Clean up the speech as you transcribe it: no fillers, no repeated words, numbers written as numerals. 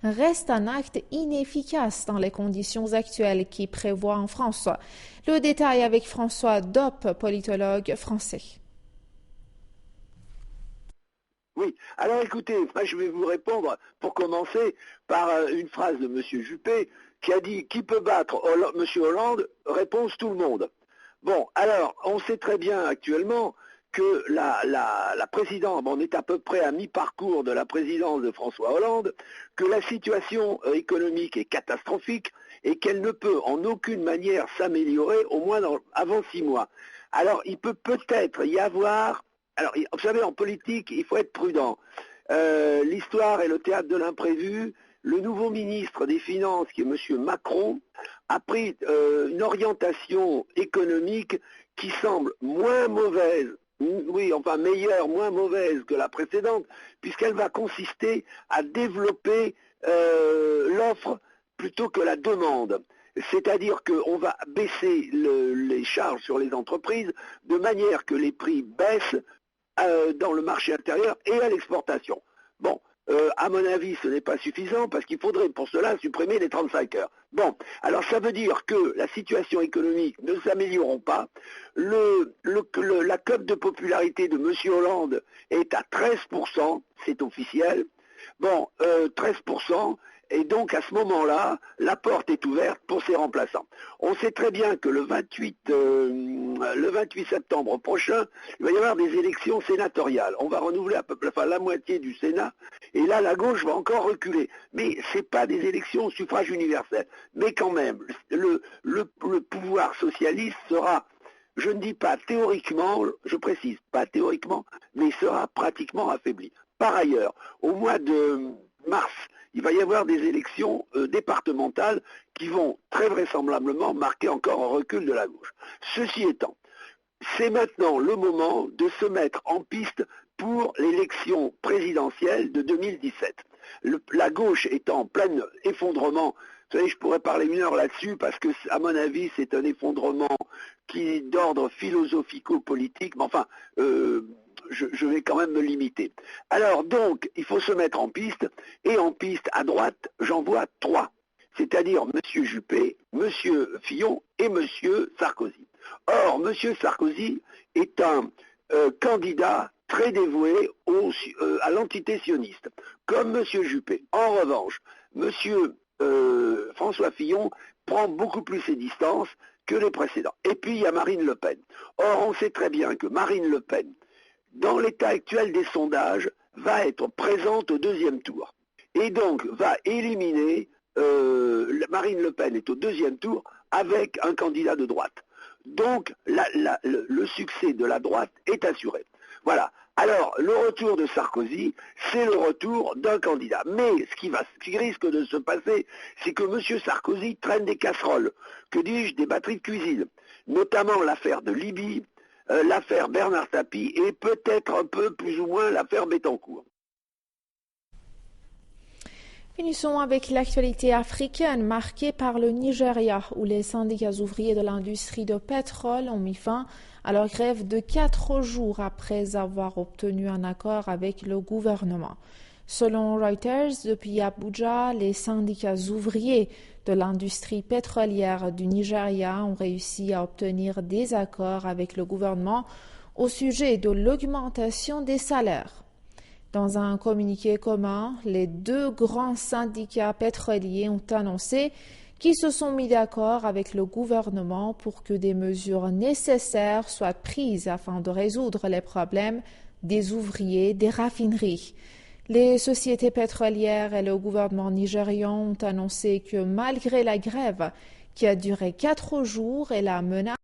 reste un acte inefficace dans les conditions actuelles qui prévoient en France. Le détail avec François Dopp, politologue français. Oui, alors écoutez, moi je vais vous répondre pour commencer par une phrase de M. Juppé qui a dit « Qui peut battre M. Hollande ?» Réponse tout le monde. Bon, alors, on sait très bien actuellement que la présidence, on est à peu près à mi-parcours de la présidence de François Hollande, que la situation économique est catastrophique et qu'elle ne peut en aucune manière s'améliorer, au moins avant 6 mois. Alors, il peut peut-être y avoir... Alors, vous savez, en politique, il faut être prudent. L'histoire est le théâtre de l'imprévu. Le nouveau ministre des Finances, qui est M. Macron, a pris une orientation économique qui semble moins mauvaise, oui, enfin meilleure, moins mauvaise que la précédente, puisqu'elle va consister à développer l'offre plutôt que la demande. C'est-à-dire qu'on va baisser les charges sur les entreprises de manière que les prix baissent dans le marché intérieur et à l'exportation. Bon, à mon avis, ce n'est pas suffisant parce qu'il faudrait pour cela supprimer les 35 heures. Bon, alors ça veut dire que la situation économique ne s'améliorera pas. La cote de popularité de M. Hollande est à 13%, c'est officiel. Bon, 13%. Et donc, à ce moment-là, la porte est ouverte pour ses remplaçants. On sait très bien que le 28 septembre prochain, il va y avoir des élections sénatoriales. On va renouveler la moitié du Sénat. Et là, la gauche va encore reculer. Mais ce n'est pas des élections au suffrage universel. Mais quand même, le pouvoir socialiste sera, je ne dis pas théoriquement, je précise, pas théoriquement, mais sera pratiquement affaibli. Par ailleurs, au mois de mars, il va y avoir des élections départementales qui vont très vraisemblablement marquer encore un recul de la gauche. Ceci étant, c'est maintenant le moment de se mettre en piste pour l'élection présidentielle de 2017. La gauche est en plein effondrement. Vous savez, je pourrais parler 1 heure là-dessus parce que, à mon avis, c'est un effondrement qui est d'ordre philosophico-politique, mais enfin... Je vais quand même me limiter. Alors donc, il faut se mettre en piste, et en piste à droite, j'en vois 3. C'est-à-dire M. Juppé, M. Fillon et M. Sarkozy. Or, M. Sarkozy est un candidat très dévoué à l'entité sioniste, comme M. Juppé. En revanche, M. François Fillon prend beaucoup plus ses distances que les précédents. Et puis, il y a Marine Le Pen. Or, on sait très bien que Marine Le Pen, dans l'état actuel des sondages, va être présente au 2e tour. Et donc va éliminer, Marine Le Pen est au 2e tour avec un candidat de droite. Donc le succès de la droite est assuré. Voilà. Alors, le retour de Sarkozy, c'est le retour d'un candidat. Mais ce qui risque de se passer, c'est que M. Sarkozy traîne des casseroles, que dis-je, des batteries de cuisine, notamment l'affaire de Libye, l'affaire Bernard Tapie et peut-être un peu plus ou moins l'affaire Bettencourt. Finissons avec l'actualité africaine marquée par le Nigeria, où les syndicats ouvriers de l'industrie de pétrole ont mis fin à leur grève de 4 jours après avoir obtenu un accord avec le gouvernement. Selon Reuters, depuis Abuja, les syndicats ouvriers de l'industrie pétrolière du Nigeria ont réussi à obtenir des accords avec le gouvernement au sujet de l'augmentation des salaires. Dans un communiqué commun, les 2 grands syndicats pétroliers ont annoncé qu'ils se sont mis d'accord avec le gouvernement pour que des mesures nécessaires soient prises afin de résoudre les problèmes des ouvriers des raffineries. Les sociétés pétrolières et le gouvernement nigérian ont annoncé que malgré la grève qui a duré 4 jours et la menace